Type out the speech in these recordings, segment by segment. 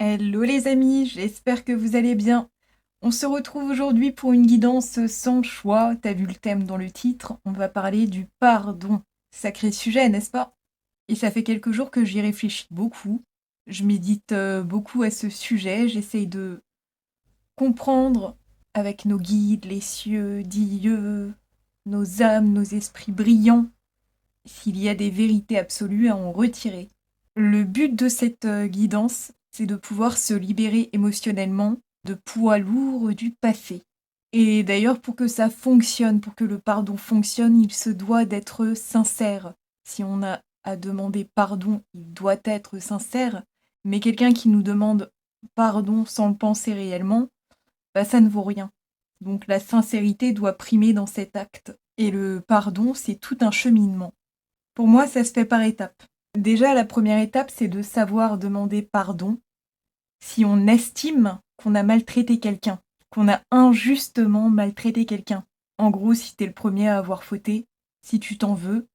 Hello les amis, j'espère que vous allez bien. On se retrouve aujourd'hui pour une guidance sans choix. T'as vu le thème dans le titre, on va parler du pardon. Sacré sujet, n'est-ce pas? Et ça fait quelques jours que j'y réfléchis beaucoup. Je médite beaucoup à ce sujet, j'essaye de comprendre avec nos guides, les cieux, Dieu, nos âmes, nos esprits brillants, s'il y a des vérités absolues à en retirer. Le but de cette guidance, c'est de pouvoir se libérer émotionnellement de poids lourds du passé. Et d'ailleurs, pour que ça fonctionne, pour que le pardon fonctionne, il se doit d'être sincère. Si on a à demander pardon, il doit être sincère. Mais quelqu'un qui nous demande pardon sans le penser réellement, bah ça ne vaut rien. Donc la sincérité doit primer dans cet acte. Et le pardon, c'est tout un cheminement. Pour moi, ça se fait par étapes. Déjà, la première étape, c'est de savoir demander pardon si on estime qu'on a maltraité quelqu'un, qu'on a injustement maltraité quelqu'un. En gros, si t'es le premier à avoir fauté, si tu t'en veux,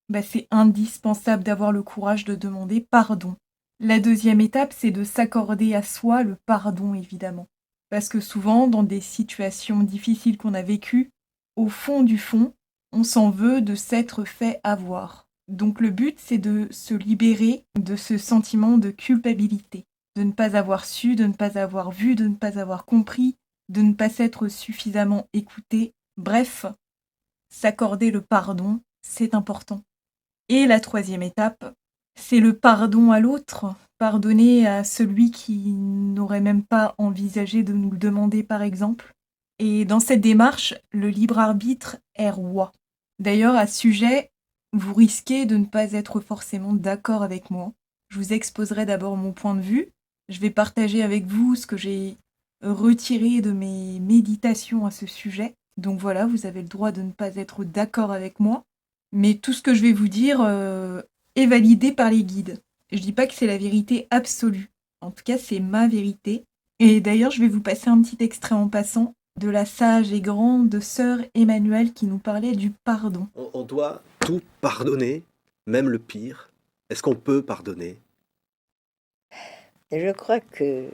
bah c'est indispensable d'avoir le courage de demander pardon. La deuxième étape, c'est de s'accorder à soi le pardon, évidemment. Parce que souvent, dans des situations difficiles qu'on a vécues, au fond du fond, on s'en veut de s'être fait avoir. Donc le but, c'est de se libérer de ce sentiment de culpabilité, de ne pas avoir su, de ne pas avoir vu, de ne pas avoir compris, de ne pas s'être suffisamment écouté. Bref, s'accorder le pardon, c'est important. Et la troisième étape, c'est le pardon à l'autre, pardonner à celui qui n'aurait même pas envisagé de nous le demander par exemple. Et dans cette démarche, le libre arbitre est roi. D'ailleurs, à ce sujet, vous risquez de ne pas être forcément d'accord avec moi. Je vous exposerai d'abord mon point de vue. Je vais partager avec vous ce que j'ai retiré de mes méditations à ce sujet. Donc voilà, vous avez le droit de ne pas être d'accord avec moi. Mais tout ce que je vais vous dire est validé par les guides. Je dis pas que c'est la vérité absolue. En tout cas, c'est ma vérité. Et d'ailleurs, je vais vous passer un petit extrait en passant de la sage et grande sœur Emmanuelle qui nous parlait du pardon. On doit tout pardonner, même le pire. Est-ce qu'on peut pardonner? Je crois que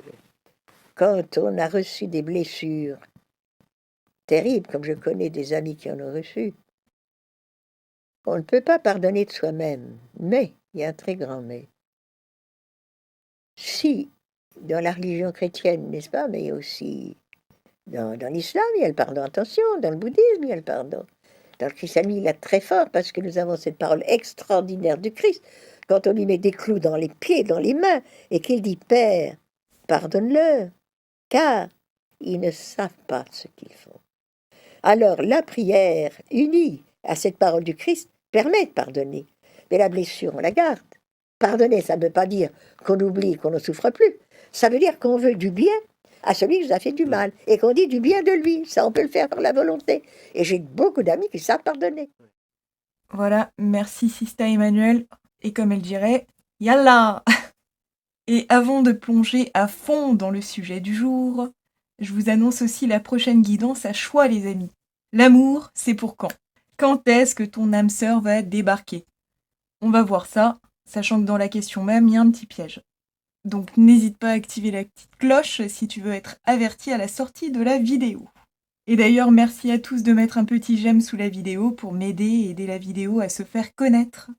quand on a reçu des blessures terribles, comme je connais des amis qui en ont reçu, on ne peut pas pardonner de soi-même. Mais, il y a un très grand mais. Si, dans la religion chrétienne, n'est-ce pas, mais aussi dans l'islam, il y a le pardon, attention, dans le bouddhisme, il y a le pardon. Dans le christianisme, il y a très fort, parce que nous avons cette parole extraordinaire du Christ, quand on lui met des clous dans les pieds, dans les mains, et qu'il dit, Père, pardonne-leur, car ils ne savent pas ce qu'ils font. Alors, la prière unie à cette parole du Christ permet de pardonner. Mais la blessure, on la garde. Pardonner, ça ne veut pas dire qu'on oublie, qu'on ne souffre plus. Ça veut dire qu'on veut du bien à celui qui nous a fait du mal et qu'on dit du bien de lui. Ça, on peut le faire par la volonté. Et j'ai beaucoup d'amis qui savent pardonner. Voilà, merci Sista Emmanuelle. Et comme elle dirait, Yallah. Et avant de plonger à fond dans le sujet du jour, je vous annonce aussi la prochaine guidance à choix les amis. L'amour, c'est pour quand? Quand est-ce que ton âme sœur va débarquer? On va voir ça, sachant que dans la question même, il y a un petit piège. Donc n'hésite pas à activer la petite cloche si tu veux être averti à la sortie de la vidéo. Et d'ailleurs, merci à tous de mettre un petit j'aime sous la vidéo pour m'aider et aider la vidéo à se faire connaître.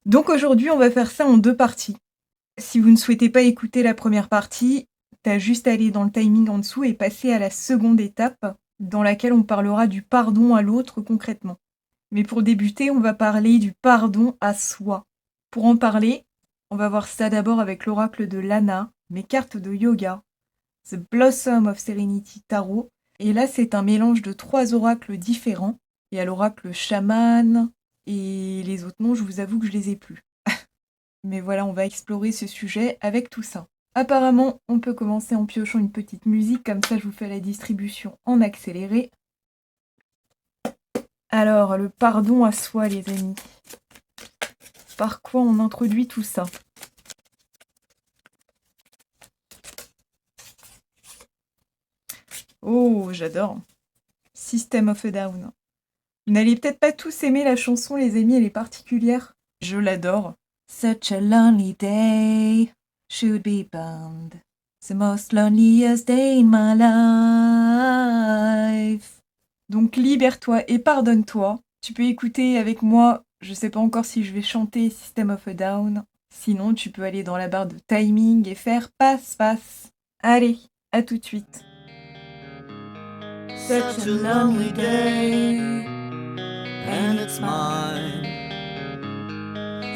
Donc aujourd'hui, on va faire ça en deux parties. Si vous ne souhaitez pas écouter la première partie, t'as juste à aller dans le timing en dessous et passer à la seconde étape, dans laquelle on parlera du pardon à l'autre concrètement. Mais pour débuter, on va parler du pardon à soi. Pour en parler, on va voir ça d'abord avec l'oracle de Lana, mes cartes de yoga, The Blossom of Serenity Tarot. Et là, c'est un mélange de 3 oracles différents. Il y a l'oracle chaman, et les autres noms, je vous avoue que je les ai plus. Mais voilà, on va explorer ce sujet avec tout ça. Apparemment, on peut commencer en piochant une petite musique, comme ça je vous fais la distribution en accéléré. Alors, le pardon à soi, les amis. Par quoi on introduit tout ça? Oh, j'adore. System of a Down. Vous n'allez peut-être pas tous aimer la chanson, les amis, elle est particulière. Je l'adore. Such a lonely day should be bound. The most loneliest day in my life. Donc libère-toi et pardonne-toi. Tu peux écouter avec moi, je sais pas encore si je vais chanter System of a Down. Sinon, tu peux aller dans la barre de timing et faire passe-passe. Allez, à tout de suite. Such a lonely day, and it's mine.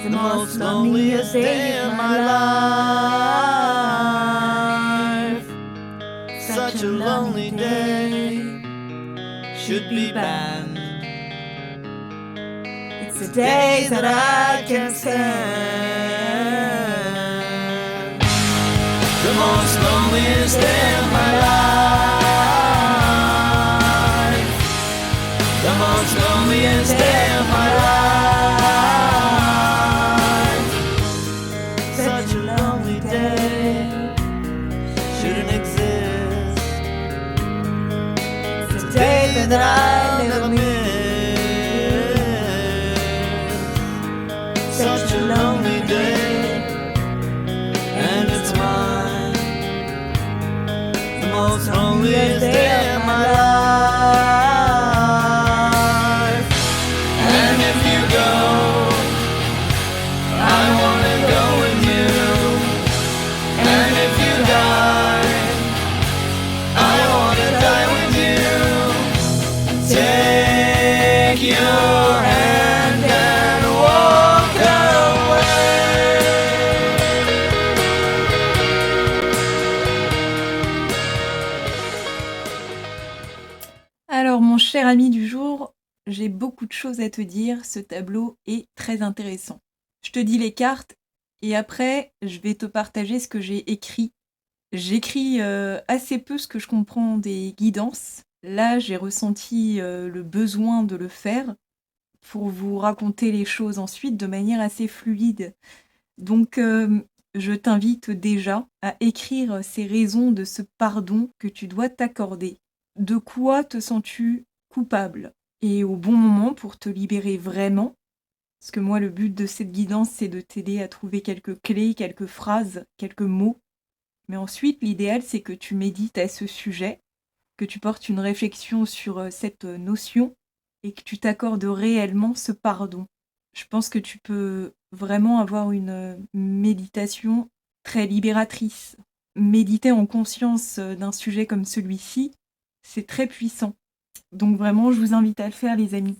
The most loneliest day of my life. Such a lonely day should be banned. It's a day that I can't stand. The most loneliest day of my life. The most loneliest day of my life. Such a lonely day shouldn't exist. It's a day that I'll never miss. Such a lonely day, and it's mine. The most loneliest day of my life. And if you go, I wanna go with you. And if you die, I wanna die with you. Take your hand and walk away. Alors, mon cher ami du jour, j'ai beaucoup de choses à te dire. Ce tableau est très intéressant. Je te dis les cartes et après, je vais te partager ce que j'ai écrit. J'écris assez peu ce que je comprends des guidances. Là, j'ai ressenti le besoin de le faire pour vous raconter les choses ensuite de manière assez fluide. Donc, je t'invite déjà à écrire ces raisons de ce pardon que tu dois t'accorder. De quoi te sens-tu coupable? Et au bon moment pour te libérer vraiment, parce que moi, le but de cette guidance, c'est de t'aider à trouver quelques clés, quelques phrases, quelques mots. Mais ensuite, l'idéal, c'est que tu médites à ce sujet, que tu portes une réflexion sur cette notion et que tu t'accordes réellement ce pardon. Je pense que tu peux vraiment avoir une méditation très libératrice. Méditer en conscience d'un sujet comme celui-ci, c'est très puissant. Donc vraiment, je vous invite à le faire, les amis.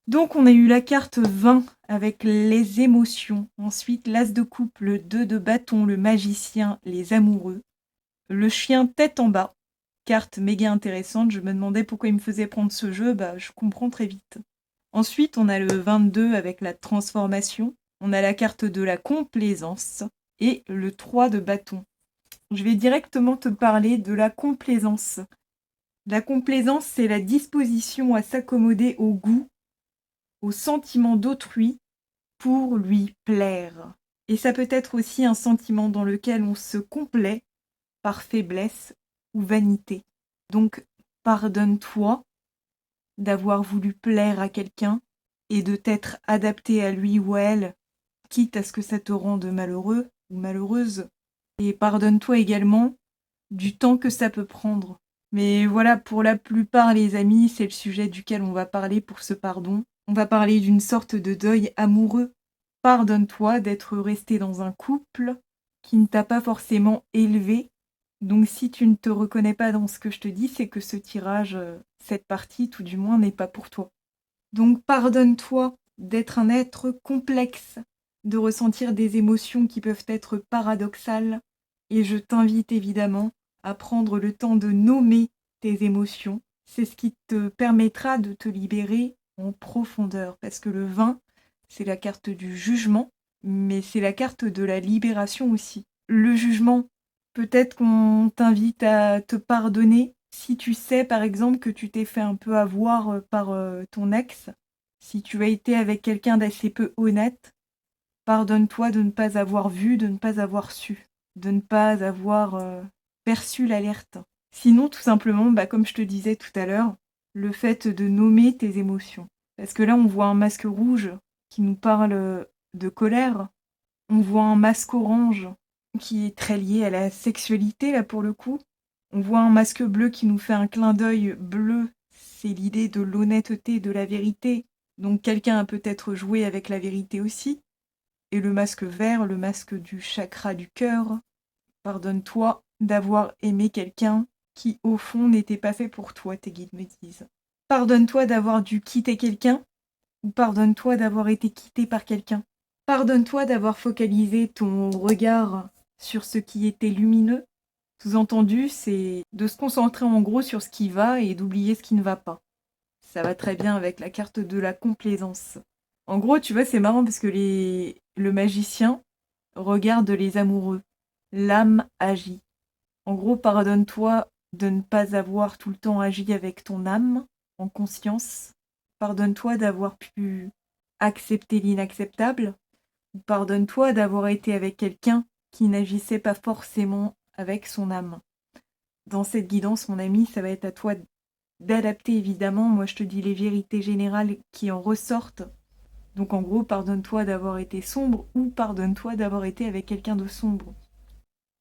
Donc, on a eu la carte 20 avec les émotions. Ensuite, l'as de coupe, le 2 de bâton, le magicien, les amoureux. Le chien tête en bas. Carte méga intéressante. Je me demandais pourquoi il me faisait prendre ce jeu. Je comprends très vite. Ensuite, on a le 22 avec la transformation. On a la carte de la complaisance. Et le 3 de bâton. Je vais directement te parler de la complaisance. La complaisance, c'est la disposition à s'accommoder au goût, au sentiment d'autrui pour lui plaire. Et ça peut être aussi un sentiment dans lequel on se complaît par faiblesse ou vanité. Donc, pardonne-toi d'avoir voulu plaire à quelqu'un et de t'être adapté à lui ou à elle, quitte à ce que ça te rende malheureux ou malheureuse. Et pardonne-toi également du temps que ça peut prendre. Mais voilà, pour la plupart, les amis, c'est le sujet duquel on va parler pour ce pardon. On va parler d'une sorte de deuil amoureux. Pardonne-toi d'être resté dans un couple qui ne t'a pas forcément élevé. Donc si tu ne te reconnais pas dans ce que je te dis, c'est que ce tirage, cette partie, tout du moins, n'est pas pour toi. Donc pardonne-toi d'être un être complexe, de ressentir des émotions qui peuvent être paradoxales. Et je t'invite évidemment à prendre le temps de nommer tes émotions. C'est ce qui te permettra de te libérer en profondeur. Parce que le 20, c'est la carte du jugement, mais c'est la carte de la libération aussi. Le jugement, peut-être qu'on t'invite à te pardonner si tu sais par exemple que tu t'es fait un peu avoir par ton ex, si tu as été avec quelqu'un d'assez peu honnête, pardonne-toi de ne pas avoir vu, de ne pas avoir su, de ne pas avoir perçu l'alerte. Sinon, tout simplement, comme je te disais tout à l'heure, le fait de nommer tes émotions. Parce que là, on voit un masque rouge qui nous parle de colère. On voit un masque orange qui est très liée à la sexualité, là, pour le coup. On voit un masque bleu qui nous fait un clin d'œil bleu. C'est l'idée de l'honnêteté, de la vérité. Donc quelqu'un a peut-être joué avec la vérité aussi. Et le masque vert, le masque du chakra du cœur. Pardonne-toi d'avoir aimé quelqu'un qui, au fond, n'était pas fait pour toi, tes guides me disent. Pardonne-toi d'avoir dû quitter quelqu'un, ou pardonne-toi d'avoir été quitté par quelqu'un. Pardonne-toi d'avoir focalisé ton regard sur ce qui était lumineux. Sous-entendu, c'est de se concentrer en gros sur ce qui va et d'oublier ce qui ne va pas. Ça va très bien avec la carte de la complaisance. En gros, tu vois, c'est marrant parce que le magicien regarde les amoureux. L'âme agit. En gros, pardonne-toi de ne pas avoir tout le temps agi avec ton âme, en conscience. Pardonne-toi d'avoir pu accepter l'inacceptable. Pardonne-toi d'avoir été avec quelqu'un qui n'agissait pas forcément avec son âme. Dans cette guidance, mon ami, ça va être à toi d'adapter évidemment. Moi, je te dis les vérités générales qui en ressortent. Donc en gros, pardonne-toi d'avoir été sombre ou pardonne-toi d'avoir été avec quelqu'un de sombre.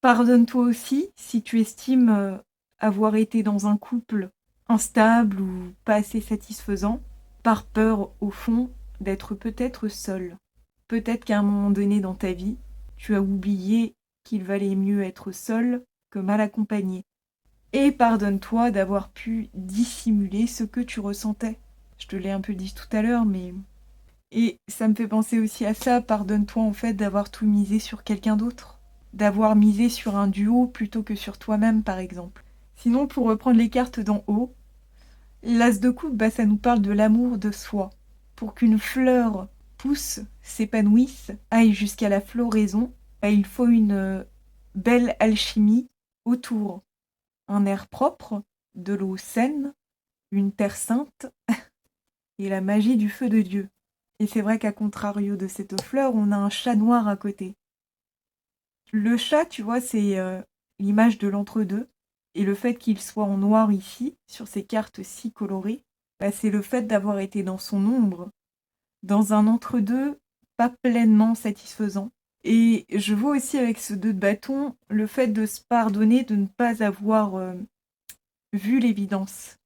Pardonne-toi aussi si tu estimes avoir été dans un couple instable ou pas assez satisfaisant, par peur au fond d'être peut-être seul. Peut-être qu'à un moment donné dans ta vie, tu as oublié qu'il valait mieux être seul que mal accompagné. Et pardonne-toi d'avoir pu dissimuler ce que tu ressentais. Je te l'ai un peu dit tout à l'heure, mais... Et ça me fait penser aussi à ça, pardonne-toi en fait d'avoir tout misé sur quelqu'un d'autre. D'avoir misé sur un duo plutôt que sur toi-même, par exemple. Sinon, pour reprendre les cartes d'en haut, l'as de coupe, ça nous parle de l'amour de soi. Pour qu'une fleur pousse, s'épanouisse, aille jusqu'à la floraison, il faut une belle alchimie autour. Un air propre, de l'eau saine, une terre sainte et la magie du feu de Dieu. Et c'est vrai qu'à contrario de cette fleur, on a un chat noir à côté. Le chat, tu vois, c'est l'image de l'entre-deux. Et le fait qu'il soit en noir ici, sur ces cartes si colorées, c'est le fait d'avoir été dans son ombre, dans un entre-deux pas pleinement satisfaisant. Et je vois aussi avec ce 2 de bâton le fait de se pardonner de ne pas avoir vu l'évidence.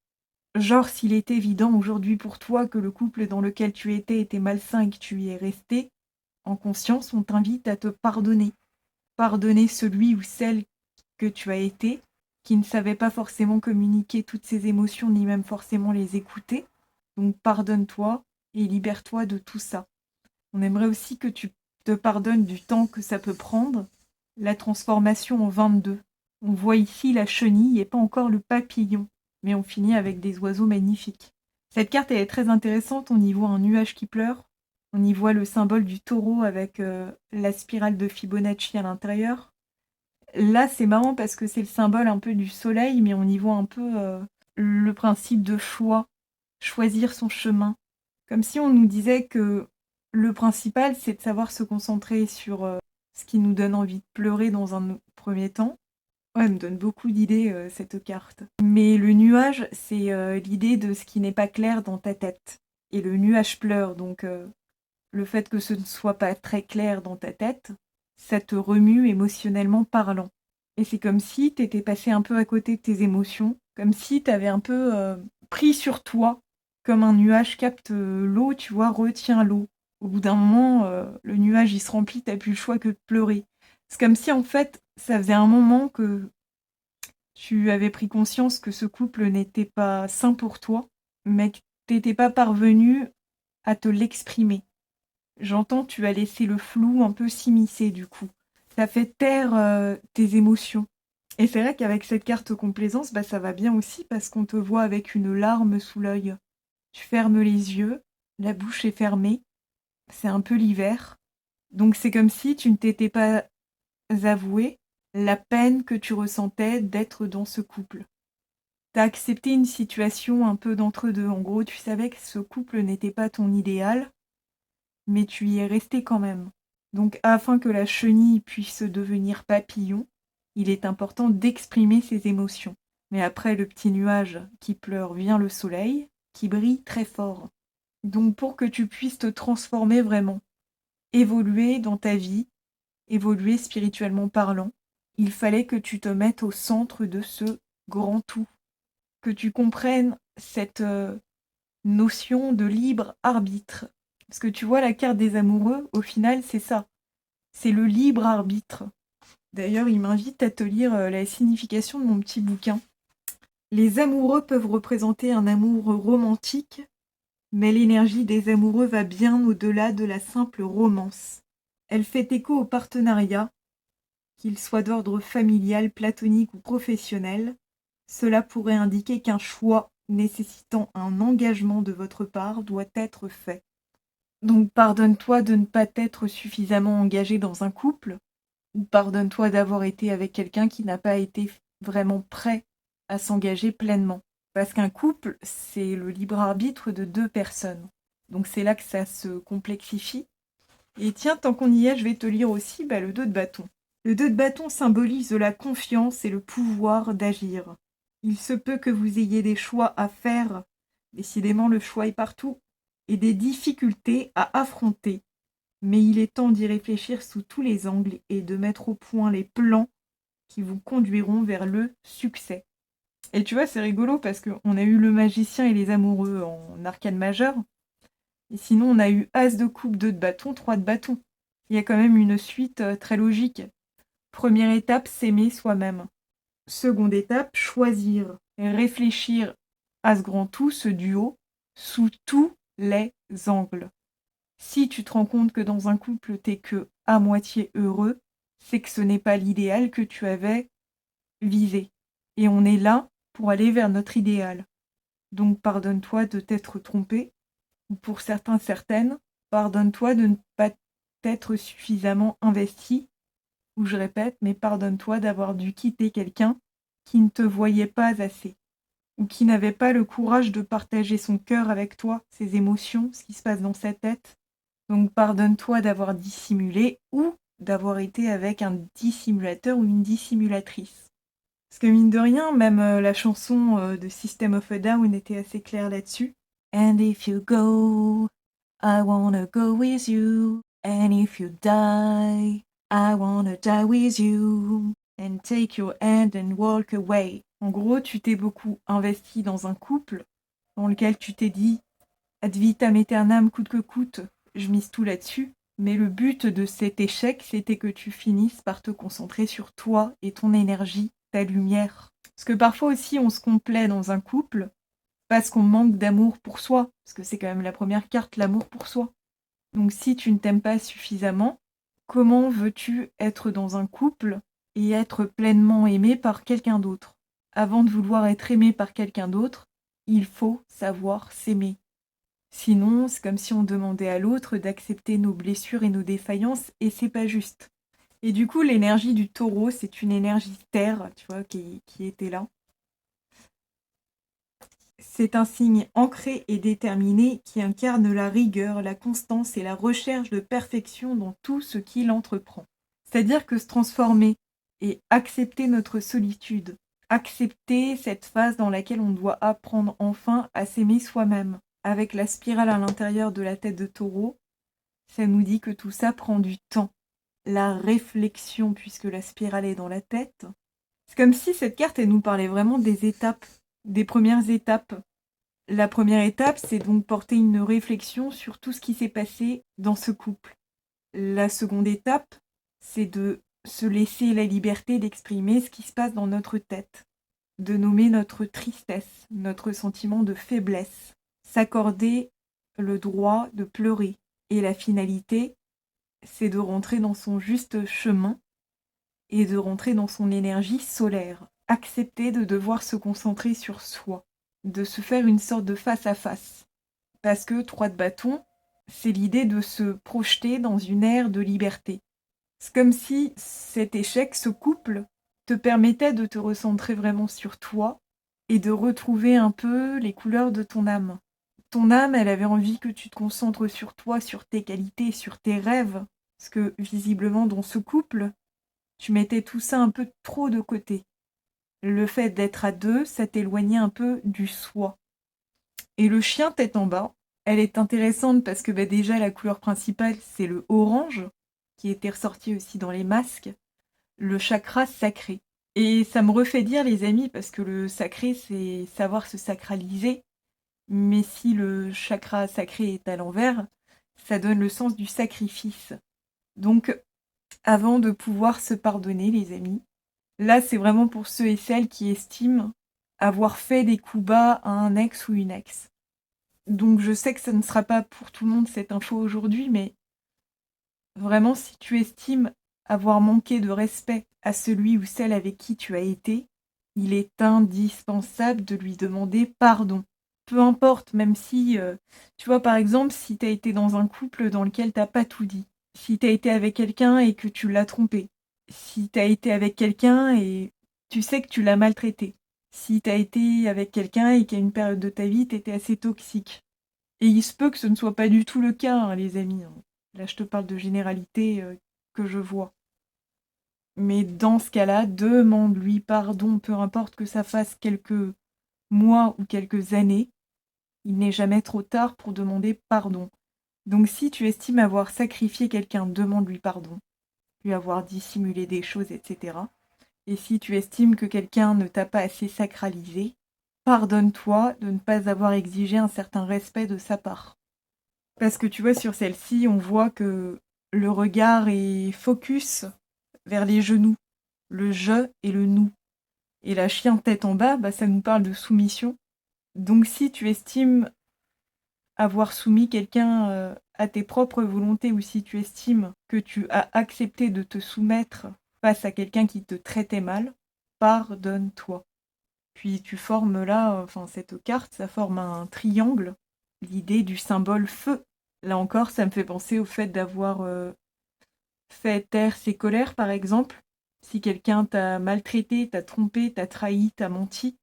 Genre, s'il est évident aujourd'hui pour toi que le couple dans lequel tu étais était malsain et que tu y es resté, en conscience, on t'invite à te pardonner. Pardonner celui ou celle que tu as été, qui ne savait pas forcément communiquer toutes ses émotions, ni même forcément les écouter. Donc pardonne-toi et libère-toi de tout ça. On aimerait aussi que tu te pardonnes du temps que ça peut prendre, la transformation en 22. On voit ici la chenille et pas encore le papillon, mais on finit avec des oiseaux magnifiques. Cette carte elle est très intéressante, on y voit un nuage qui pleure, on y voit le symbole du taureau avec la spirale de Fibonacci à l'intérieur. Là c'est marrant parce que c'est le symbole un peu du soleil, mais on y voit un peu le principe de choix, choisir son chemin. Comme si on nous disait que le principal c'est de savoir se concentrer sur ce qui nous donne envie de pleurer dans un premier temps. Ouais, elle me donne beaucoup d'idées, cette carte. Mais le nuage, c'est l'idée de ce qui n'est pas clair dans ta tête. Et le nuage pleure, donc le fait que ce ne soit pas très clair dans ta tête, ça te remue émotionnellement parlant. Et c'est comme si t'étais passé un peu à côté de tes émotions, comme si t'avais un peu pris sur toi, comme un nuage capte l'eau, tu vois, retient l'eau. Au bout d'un moment, le nuage il se remplit, t'as plus le choix que de pleurer. C'est comme si en fait, ça faisait un moment que tu avais pris conscience que ce couple n'était pas sain pour toi, mais que t'étais pas parvenu à te l'exprimer. J'entends, tu as laissé le flou un peu s'immiscer du coup. Ça fait taire tes émotions. Et c'est vrai qu'avec cette carte complaisance, ça va bien aussi parce qu'on te voit avec une larme sous l'œil. Tu fermes les yeux, la bouche est fermée, c'est un peu l'hiver. Donc c'est comme si tu ne t'étais pas avoué la peine que tu ressentais d'être dans ce couple. T'as accepté une situation un peu d'entre-deux. En gros, tu savais que ce couple n'était pas ton idéal, mais tu y es resté quand même. Donc, afin que la chenille puisse devenir papillon, il est important d'exprimer ses émotions. Mais après le petit nuage qui pleure vient le soleil, qui brille très fort. Donc, pour que tu puisses te transformer vraiment, évoluer dans ta vie, évoluer spirituellement parlant, il fallait que tu te mettes au centre de ce grand tout, que tu comprennes cette notion de libre arbitre. Parce que tu vois, la carte des amoureux, au final, c'est ça. C'est le libre arbitre. D'ailleurs, il m'invite à te lire la signification de mon petit bouquin. Les amoureux peuvent représenter un amour romantique, mais l'énergie des amoureux va bien au-delà de la simple romance. Elle fait écho au partenariat, qu'il soit d'ordre familial, platonique ou professionnel. Cela pourrait indiquer qu'un choix nécessitant un engagement de votre part doit être fait. Donc pardonne-toi de ne pas t'être suffisamment engagé dans un couple, ou pardonne-toi d'avoir été avec quelqu'un qui n'a pas été vraiment prêt à s'engager pleinement. Parce qu'un couple, c'est le libre arbitre de deux personnes. Donc c'est là que ça se complexifie. Et tiens, tant qu'on y est, je vais te lire aussi le 2 de bâton. Le 2 de bâton symbolise la confiance et le pouvoir d'agir. Il se peut que vous ayez des choix à faire, décidément le choix est partout, et des difficultés à affronter. Mais il est temps d'y réfléchir sous tous les angles et de mettre au point les plans qui vous conduiront vers le succès. Et tu vois, c'est rigolo parce qu'on a eu le magicien et les amoureux en arcane majeur. Et sinon, on a eu As de coupe, 2 de bâton, 3 de bâton. Il y a quand même une suite très logique. Première étape, s'aimer soi-même. Seconde étape, choisir, réfléchir à ce grand tout, ce duo, sous tous les angles. Si tu te rends compte que dans un couple, t'es que à moitié heureux, c'est que ce n'est pas l'idéal que tu avais visé. Et on est là pour aller vers notre idéal. Donc pardonne-toi de t'être trompé, ou pour certains, certaines, pardonne-toi de ne pas t'être suffisamment investi, ou je répète, mais pardonne-toi d'avoir dû quitter quelqu'un qui ne te voyait pas assez, ou qui n'avait pas le courage de partager son cœur avec toi, ses émotions, ce qui se passe dans sa tête. Donc pardonne-toi d'avoir dissimulé ou d'avoir été avec un dissimulateur ou une dissimulatrice. Parce que mine de rien, même la chanson de System of a Down était assez claire là-dessus. And if you go, I wanna go with you. And if you die, I wanna die with you. And take your hand and walk away. En gros, tu t'es beaucoup investi dans un couple dans lequel tu t'es dit ad vitam aeternam, coûte que coûte, je mise tout là-dessus. Mais le but de cet échec, c'était que tu finisses par te concentrer sur toi et ton énergie, ta lumière. Parce que parfois aussi, on se complaît dans un couple parce qu'on manque d'amour pour soi. Parce que c'est quand même la première carte, l'amour pour soi. Donc si tu ne t'aimes pas suffisamment, comment veux-tu être dans un couple et être pleinement aimé par quelqu'un d'autre? Avant de vouloir être aimé par quelqu'un d'autre, il faut savoir s'aimer. Sinon, c'est comme si on demandait à l'autre d'accepter nos blessures et nos défaillances, et c'est pas juste. Et du coup, l'énergie du taureau, c'est une énergie terre, tu vois, qui était là. C'est un signe ancré et déterminé qui incarne la rigueur, la constance et la recherche de perfection dans tout ce qu'il entreprend. C'est-à-dire que se transformer et accepter notre solitude, accepter cette phase dans laquelle on doit apprendre enfin à s'aimer soi-même, avec la spirale à l'intérieur de la tête de taureau, ça nous dit que tout ça prend du temps. La réflexion, puisque la spirale est dans la tête. C'est comme si cette carte, elle nous parlait vraiment des étapes, des premières étapes. La première étape, c'est donc porter une réflexion sur tout ce qui s'est passé dans ce couple. La seconde étape, c'est de se laisser la liberté d'exprimer ce qui se passe dans notre tête, de nommer notre tristesse, notre sentiment de faiblesse, s'accorder le droit de pleurer. Et la finalité, c'est de rentrer dans son juste chemin et de rentrer dans son énergie solaire. Accepter de devoir se concentrer sur soi, de se faire une sorte de face à face. Parce que 3 de bâton, c'est l'idée de se projeter dans une ère de liberté. C'est comme si cet échec, ce couple, te permettait de te recentrer vraiment sur toi et de retrouver un peu les couleurs de ton âme. Ton âme, elle avait envie que tu te concentres sur toi, sur tes qualités, sur tes rêves. Parce que visiblement, dans ce couple, tu mettais tout ça un peu trop de côté. Le fait d'être à deux, ça t'éloignait un peu du soi. Et le chien tête en bas, elle est intéressante parce que déjà la couleur principale, c'est le orange. qui était ressorti aussi dans les masques, le chakra sacré. Et ça me refait dire, les amis, parce que le sacré, c'est savoir se sacraliser, mais si le chakra sacré est à l'envers, ça donne le sens du sacrifice. Donc, avant de pouvoir se pardonner, les amis, là, c'est vraiment pour ceux et celles qui estiment avoir fait des coups bas à un ex ou une ex. Donc, je sais que ça ne sera pas pour tout le monde cette info aujourd'hui, mais vraiment, si tu estimes avoir manqué de respect à celui ou celle avec qui tu as été, il est indispensable de lui demander pardon. Peu importe, même si, tu vois, par exemple, si tu as été dans un couple dans lequel t'as pas tout dit, si tu as été avec quelqu'un et que tu l'as trompé, si tu as été avec quelqu'un et tu sais que tu l'as maltraité, si tu as été avec quelqu'un et qu'à une période de ta vie, tu étais assez toxique. Et il se peut que ce ne soit pas du tout le cas, hein, les amis. Là, je te parle de généralité que je vois. Mais dans ce cas-là, demande-lui pardon, peu importe que ça fasse quelques mois ou quelques années. Il n'est jamais trop tard pour demander pardon. Donc si tu estimes avoir sacrifié quelqu'un, demande-lui pardon, lui avoir dissimulé des choses, etc. Et si tu estimes que quelqu'un ne t'a pas assez sacralisé, pardonne-toi de ne pas avoir exigé un certain respect de sa part. Parce que tu vois, sur celle-ci, on voit que le regard est focus vers les genoux, le je et le nous. Et la chien tête en bas, ça nous parle de soumission. Donc si tu estimes avoir soumis quelqu'un à tes propres volontés, ou si tu estimes que tu as accepté de te soumettre face à quelqu'un qui te traitait mal, pardonne-toi. Puis tu formes là, cette carte, ça forme un triangle, l'idée du symbole feu. Là encore, ça me fait penser au fait d'avoir fait taire ses colères, par exemple. Si quelqu'un t'a maltraité, t'a trompé, t'a trahi, t'a menti,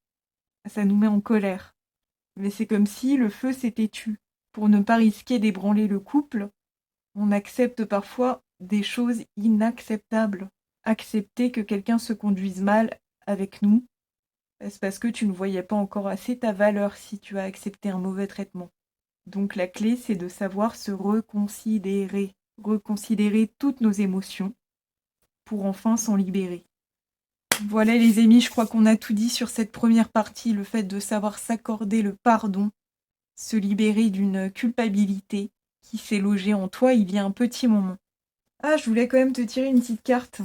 ça nous met en colère. Mais c'est comme si le feu s'était tu. Pour ne pas risquer d'ébranler le couple, on accepte parfois des choses inacceptables. Accepter que quelqu'un se conduise mal avec nous, c'est parce que tu ne voyais pas encore assez ta valeur si tu as accepté un mauvais traitement. Donc la clé, c'est de savoir se reconsidérer toutes nos émotions pour enfin s'en libérer. Voilà les amis, je crois qu'on a tout dit sur cette première partie, le fait de savoir s'accorder le pardon, se libérer d'une culpabilité qui s'est logée en toi il y a un petit moment. Ah, je voulais quand même te tirer une petite carte.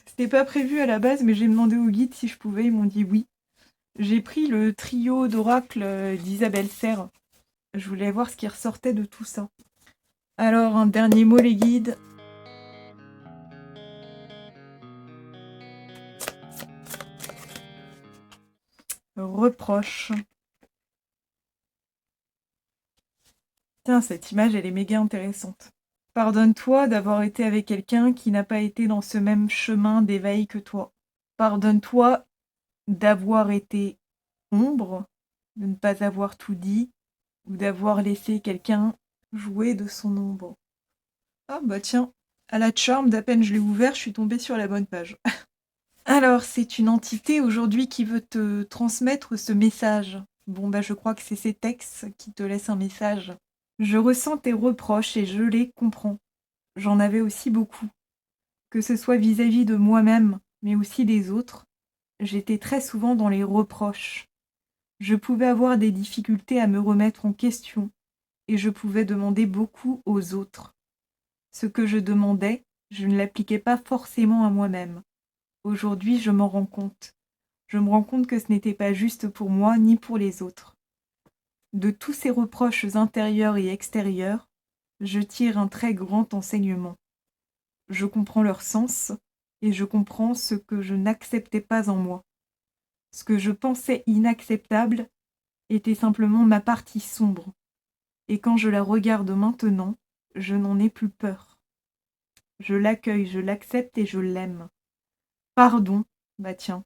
C'était pas prévu à la base, mais j'ai demandé au guide si je pouvais, ils m'ont dit oui. J'ai pris le trio d'oracle d'Isabelle Serre. Je voulais voir ce qui ressortait de tout ça. Alors, un dernier mot, les guides. Reproche. Tiens, cette image, elle est méga intéressante. Pardonne-toi d'avoir été avec quelqu'un qui n'a pas été dans ce même chemin d'éveil que toi. Pardonne-toi d'avoir été ombre, de ne pas avoir tout dit, ou d'avoir laissé quelqu'un jouer de son ombre. Ah bah tiens, à la charme, d'à peine je l'ai ouvert, je suis tombée sur la bonne page. Alors, c'est une entité aujourd'hui qui veut te transmettre ce message. Bon je crois que c'est ces textes qui te laissent un message. Je ressens tes reproches et je les comprends. J'en avais aussi beaucoup. Que ce soit vis-à-vis de moi-même, mais aussi des autres, j'étais très souvent dans les reproches. Je pouvais avoir des difficultés à me remettre en question, et je pouvais demander beaucoup aux autres. Ce que je demandais, je ne l'appliquais pas forcément à moi-même. Aujourd'hui, je m'en rends compte. Je me rends compte que ce n'était pas juste pour moi ni pour les autres. De tous ces reproches intérieurs et extérieurs, je tire un très grand enseignement. Je comprends leur sens et je comprends ce que je n'acceptais pas en moi. Ce que je pensais inacceptable était simplement ma partie sombre. Et quand je la regarde maintenant, je n'en ai plus peur. Je l'accueille, je l'accepte et je l'aime. Pardon, tiens.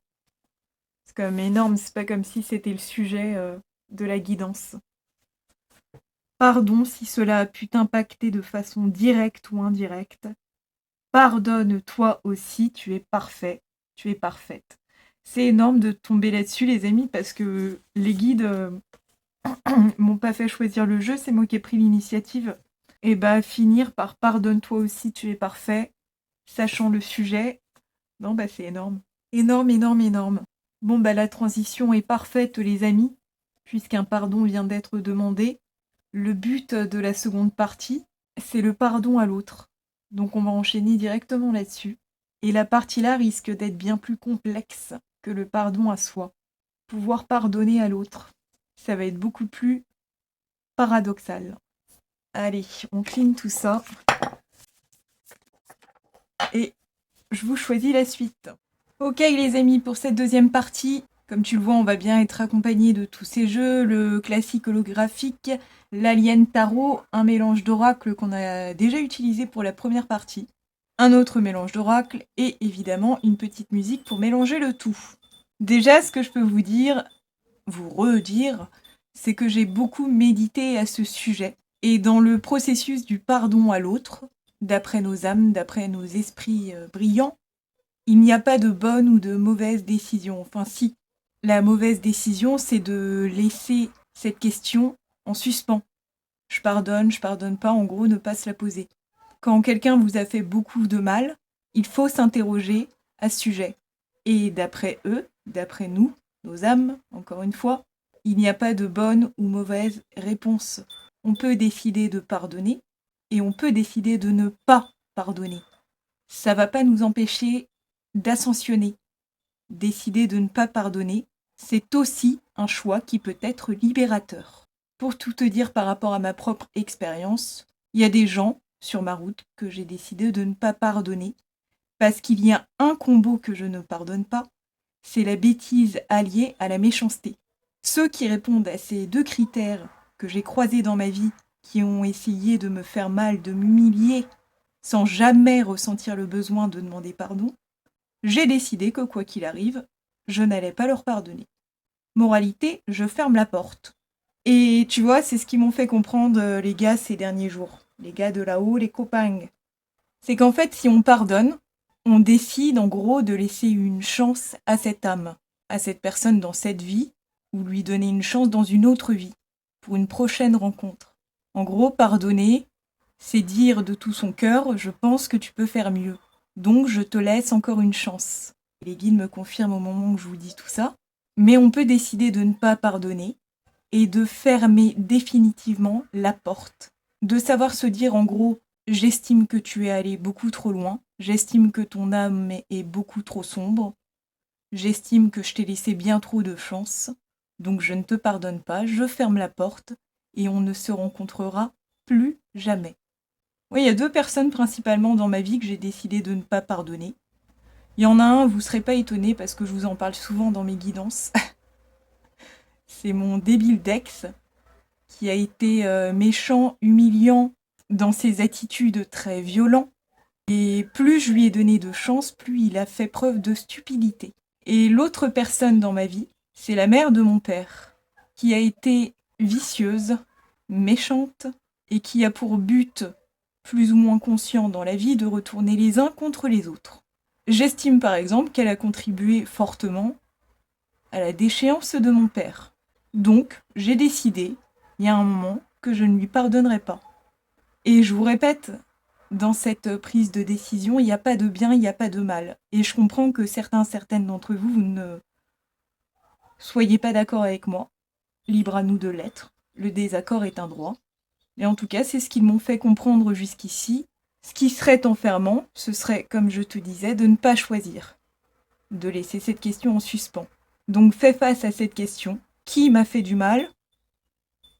C'est quand même énorme, c'est pas comme si c'était le sujet de la guidance. Pardon si cela a pu t'impacter de façon directe ou indirecte. Pardonne toi aussi, tu es parfait, tu es parfaite. C'est énorme de tomber là-dessus les amis parce que les guides m'ont pas fait choisir le jeu, c'est moi qui ai pris l'initiative. Et finir par pardonne toi aussi, tu es parfait. sachant le sujet. Non, bah c'est énorme. Énorme, énorme, énorme. Bon, bah la transition est parfaite, les amis, puisqu'un pardon vient d'être demandé. Le but de la seconde partie, c'est le pardon à l'autre. Donc on va enchaîner directement là-dessus. Et la partie là risque d'être bien plus complexe que le pardon à soi. Pouvoir pardonner à l'autre, ça va être beaucoup plus paradoxal. Allez, on clean tout ça. Et je vous choisis la suite. Ok les amis, pour cette deuxième partie, comme tu le vois, on va bien être accompagné de tous ces jeux, le classique holographique, l'Alien Tarot, un mélange d'oracle qu'on a déjà utilisé pour la première partie, un autre mélange d'oracle et évidemment une petite musique pour mélanger le tout. Déjà, ce que je peux vous dire, vous redire, c'est que j'ai beaucoup médité à ce sujet. Et dans le processus du pardon à l'autre, d'après nos âmes, d'après nos esprits brillants, il n'y a pas de bonne ou de mauvaise décision. Enfin si, la mauvaise décision, c'est de laisser cette question en suspens. Je pardonne pas, en gros, ne pas se la poser. Quand quelqu'un vous a fait beaucoup de mal, il faut s'interroger à ce sujet. Et d'après eux, d'après nous, nos âmes, encore une fois, il n'y a pas de bonne ou mauvaise réponse. On peut décider de pardonner et on peut décider de ne pas pardonner. Ça va pas nous empêcher d'ascensionner. Décider de ne pas pardonner, c'est aussi un choix qui peut être libérateur. Pour tout te dire par rapport à ma propre expérience, il y a des gens sur ma route que j'ai décidé de ne pas pardonner parce qu'il y a un combo que je ne pardonne pas, c'est la bêtise alliée à la méchanceté. Ceux qui répondent à ces deux critères que j'ai croisés dans ma vie, qui ont essayé de me faire mal, de m'humilier, sans jamais ressentir le besoin de demander pardon, j'ai décidé que quoi qu'il arrive, je n'allais pas leur pardonner. Moralité, je ferme la porte. Et tu vois, c'est ce qu'ils m'ont fait comprendre les gars ces derniers jours. Les gars de là-haut, les copains. C'est qu'en fait, si on pardonne, on décide en gros de laisser une chance à cette âme, à cette personne dans cette vie, ou lui donner une chance dans une autre vie, pour une prochaine rencontre. En gros, pardonner, c'est dire de tout son cœur, je pense que tu peux faire mieux. Donc je te laisse encore une chance. Les guides me confirment au moment où je vous dis tout ça. Mais on peut décider de ne pas pardonner et de fermer définitivement la porte. De savoir se dire en gros, j'estime que tu es allé beaucoup trop loin, j'estime que ton âme est beaucoup trop sombre, j'estime que je t'ai laissé bien trop de chance, donc je ne te pardonne pas, je ferme la porte et on ne se rencontrera plus jamais. Oui, il y a 2 personnes principalement dans ma vie que j'ai décidé de ne pas pardonner. Il y en a un, vous ne serez pas étonnés parce que je vous en parle souvent dans mes guidances. C'est mon débile d'ex qui a été méchant, humiliant dans ses attitudes très violentes. Et plus je lui ai donné de chance, plus il a fait preuve de stupidité. Et l'autre personne dans ma vie, c'est la mère de mon père, qui a été vicieuse, méchante, et qui a pour but, plus ou moins conscient dans la vie, de retourner les uns contre les autres. J'estime par exemple qu'elle a contribué fortement à la déchéance de mon père. Donc, j'ai décidé, il y a un moment, que je ne lui pardonnerai pas. Et je vous répète, dans cette prise de décision, il n'y a pas de bien, il n'y a pas de mal. Et je comprends que certaines d'entre vous, vous ne soyez pas d'accord avec moi. Libre à nous de l'être. Le désaccord est un droit. Et en tout cas, c'est ce qu'ils m'ont fait comprendre jusqu'ici. Ce qui serait enfermant, ce serait, comme je te disais, de ne pas choisir. De laisser cette question en suspens. Donc fais face à cette question. Qui m'a fait du mal ?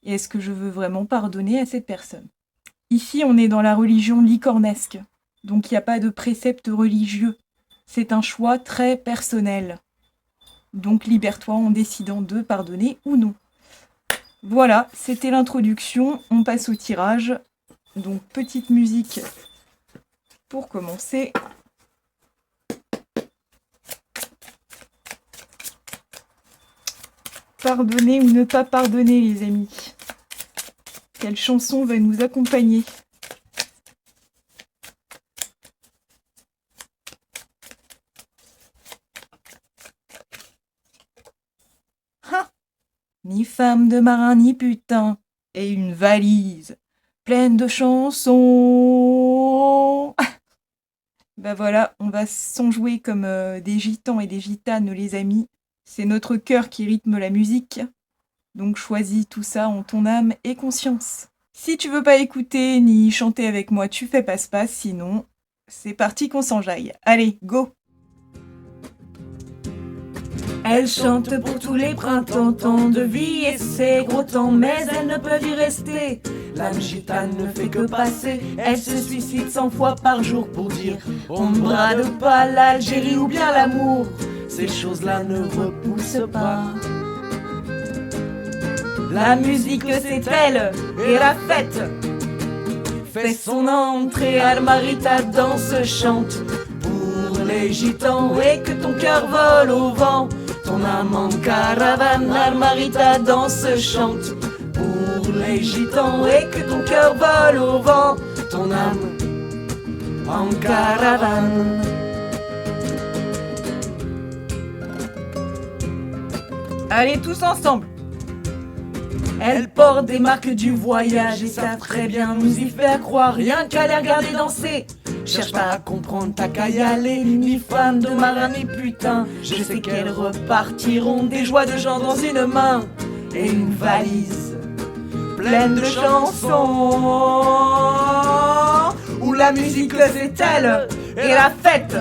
Et est-ce que je veux vraiment pardonner à cette personne ? Ici, on est dans la religion licornesque. Donc il n'y a pas de précepte religieux. C'est un choix très personnel. Donc libère-toi en décidant de pardonner ou non. Voilà, c'était l'introduction. On passe au tirage. Donc petite musique pour commencer. Pardonner ou ne pas pardonner, les amis. Quelle chanson va nous accompagner ? Ah ! Ni femme de marin, ni putain, et une valise pleine de chansons. Bah voilà, on va s'en jouer comme des gitans et des gitanes, les amis. C'est notre cœur qui rythme la musique. Donc choisis tout ça en ton âme et conscience. Si tu veux pas écouter ni chanter avec moi, tu fais passe-passe, sinon c'est parti qu'on s'enjaille. Allez, go! Elle chante pour tous les printemps, tant de vie et ses gros temps, mais elle ne peut y rester. L'âme gitane ne fait que passer, elle se suicide 100 fois par jour pour dire on ne brade pas l'Algérie ou bien l'amour. Ces choses-là ne repoussent pas. La musique c'est elle et la fête fait son entrée, Almarita danse, chante pour les gitans et que ton cœur vole au vent. Ton âme en caravane, Almarita danse, chante pour les gitans et que ton cœur vole au vent. Ton âme en caravane. Allez, tous ensemble! Elle porte des marques du voyage et savent très bien nous y faire croire, rien qu'à les regarder danser. Cherche pas à comprendre, t'as qu'à y aller, ni femme de marin ni putain. Je sais qu'elles repartiront des joies de gens dans une main et une valise pleine de chansons où la musique c'est elle et la fête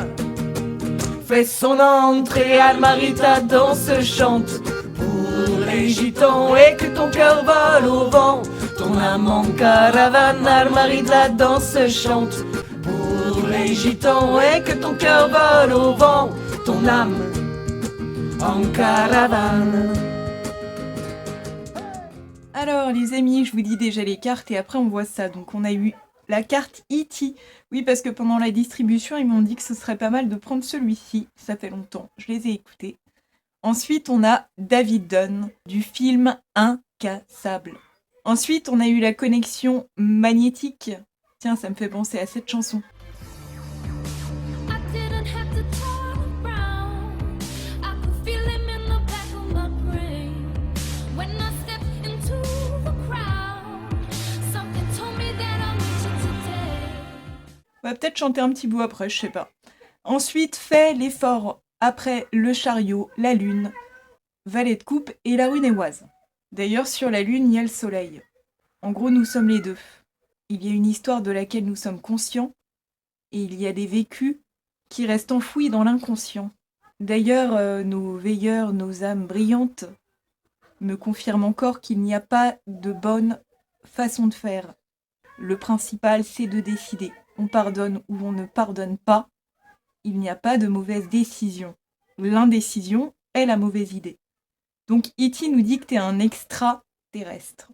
fait son entrée. Almarita danse, chante pour les gitans et que ton cœur vole au vent. Ton âme en caravane, Almarita danse, chante pour les gitans et que ton cœur vole au vent. Ton âme en caravane. Alors les amis, je vous dis déjà les cartes et après on voit ça. Donc on a eu la carte E.T. Oui, parce que pendant la distribution, ils m'ont dit que ce serait pas mal de prendre celui-ci. Ça fait longtemps, je les ai écoutés. Ensuite, on a David Dunn du film Incassable. Ensuite, on a eu la connexion magnétique. Tiens, ça me fait penser à cette chanson. On va peut-être chanter un petit bout après, je sais pas. Ensuite, fais l'effort après le chariot, la lune, valet de coupe et la runéoise. D'ailleurs, sur la lune, il y a le soleil. En gros, nous sommes les deux. Il y a une histoire de laquelle nous sommes conscients et il y a des vécus qui restent enfouis dans l'inconscient. D'ailleurs, nos veilleurs, nos âmes brillantes me confirment encore qu'il n'y a pas de bonne façon de faire. Le principal, c'est de décider. On pardonne ou on ne pardonne pas. Il n'y a pas de mauvaise décision. L'indécision est la mauvaise idée. Donc E.T. nous dit que tu es un extraterrestre.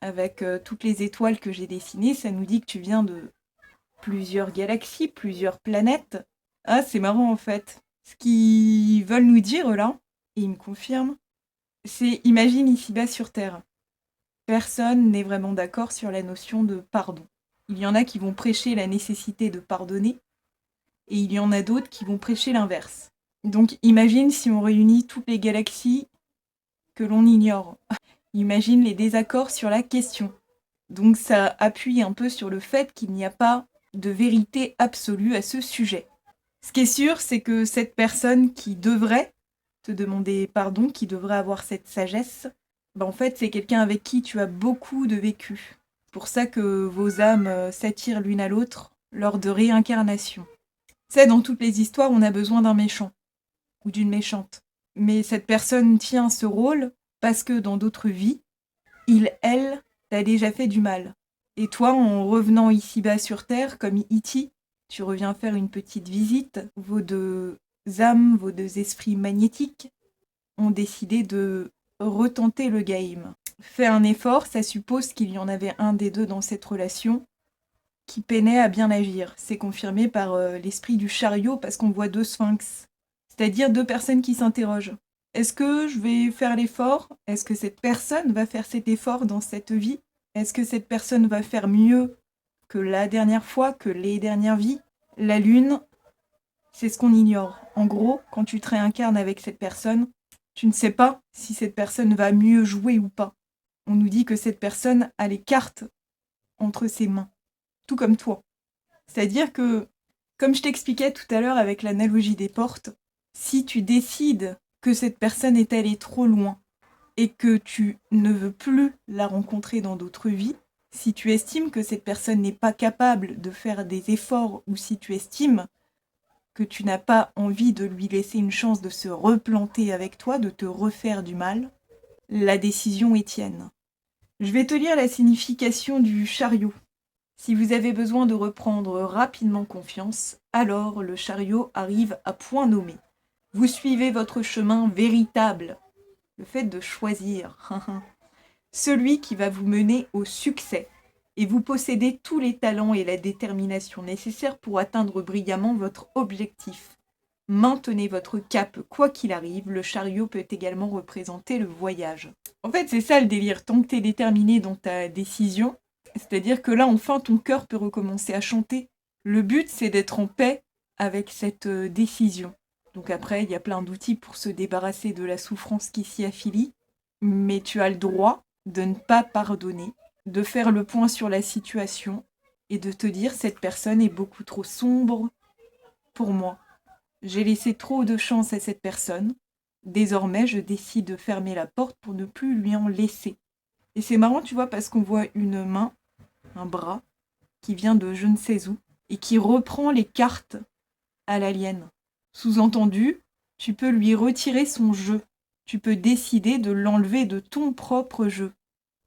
Avec toutes les étoiles que j'ai dessinées, ça nous dit que tu viens de plusieurs galaxies, plusieurs planètes. Ah, c'est marrant en fait. Ce qu'ils veulent nous dire là, et ils me confirment, c'est imagine ici-bas sur Terre. Personne n'est vraiment d'accord sur la notion de pardon. Il y en a qui vont prêcher la nécessité de pardonner, et il y en a d'autres qui vont prêcher l'inverse. Donc imagine si on réunit toutes les galaxies que l'on ignore. Imagine les désaccords sur la question. Donc ça appuie un peu sur le fait qu'il n'y a pas de vérité absolue à ce sujet. Ce qui est sûr, c'est que cette personne qui devrait te demander pardon, qui devrait avoir cette sagesse, en fait c'est quelqu'un avec qui tu as beaucoup de vécu. C'est pour ça que vos âmes s'attirent l'une à l'autre lors de réincarnation. C'est dans toutes les histoires, on a besoin d'un méchant ou d'une méchante. Mais cette personne tient ce rôle parce que dans d'autres vies, elle, t'a déjà fait du mal. Et toi, en revenant ici-bas sur Terre, comme E.T., tu reviens faire une petite visite. Vos deux âmes, vos deux esprits magnétiques ont décidé de retenter le game. Faire un effort, ça suppose qu'il y en avait un des deux dans cette relation qui peinait à bien agir. C'est confirmé par l'esprit du chariot parce qu'on voit deux sphinx. C'est-à-dire deux personnes qui s'interrogent. Est-ce que je vais faire l'effort ? Est-ce que cette personne va faire cet effort dans cette vie ? Est-ce que cette personne va faire mieux que la dernière fois, que les dernières vies ? La lune, c'est ce qu'on ignore. En gros, quand tu te réincarnes avec cette personne, tu ne sais pas si cette personne va mieux jouer ou pas. On nous dit que cette personne a les cartes entre ses mains, tout comme toi. C'est-à-dire que Comme je t'expliquais tout à l'heure avec l'analogie des portes, si tu décides que cette personne est allée trop loin et que tu ne veux plus la rencontrer dans d'autres vies, si tu estimes que cette personne n'est pas capable de faire des efforts ou si tu estimes que tu n'as pas envie de lui laisser une chance de se replanter avec toi, de te refaire du mal, la décision est tienne. Je vais te lire la signification du chariot. Si vous avez besoin de reprendre rapidement confiance, alors le chariot arrive à point nommé. Vous suivez votre chemin véritable, le fait de choisir, celui qui va vous mener au succès, et vous possédez tous les talents et la détermination nécessaires pour atteindre brillamment votre objectif. Maintenez votre cap quoi qu'il arrive, le chariot peut également représenter le voyage. En fait, c'est ça le délire, tant que tu es déterminé dans ta décision, c'est-à-dire que là, enfin, ton cœur peut recommencer à chanter. Le but, c'est d'être en paix avec cette décision. Donc après, il y a plein d'outils pour se débarrasser de la souffrance qui s'y affilie, mais tu as le droit de ne pas pardonner, de faire le point sur la situation et de te dire cette personne est beaucoup trop sombre pour moi. J'ai laissé trop de chance à cette personne. Désormais, je décide de fermer la porte pour ne plus lui en laisser. Et c'est marrant, tu vois, parce qu'on voit une main, un bras, qui vient de je ne sais où, et qui reprend les cartes à l'alien. Sous-entendu, tu peux lui retirer son jeu. Tu peux décider de l'enlever de ton propre jeu,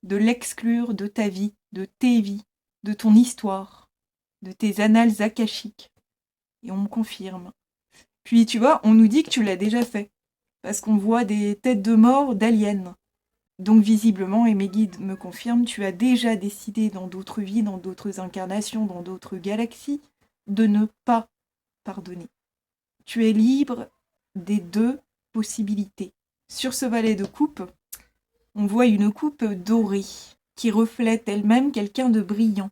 de l'exclure de ta vie, de tes vies, de ton histoire, de tes annales akashiques. Et on me confirme. Puis, tu vois, on nous dit que tu l'as déjà fait, parce qu'on voit des têtes de mort d'aliens. Donc visiblement, et mes guides me confirment, tu as déjà décidé dans d'autres vies, dans d'autres incarnations, dans d'autres galaxies, de ne pas pardonner. Tu es libre des deux possibilités. Sur ce valet de coupe, on voit une coupe dorée qui reflète elle-même quelqu'un de brillant.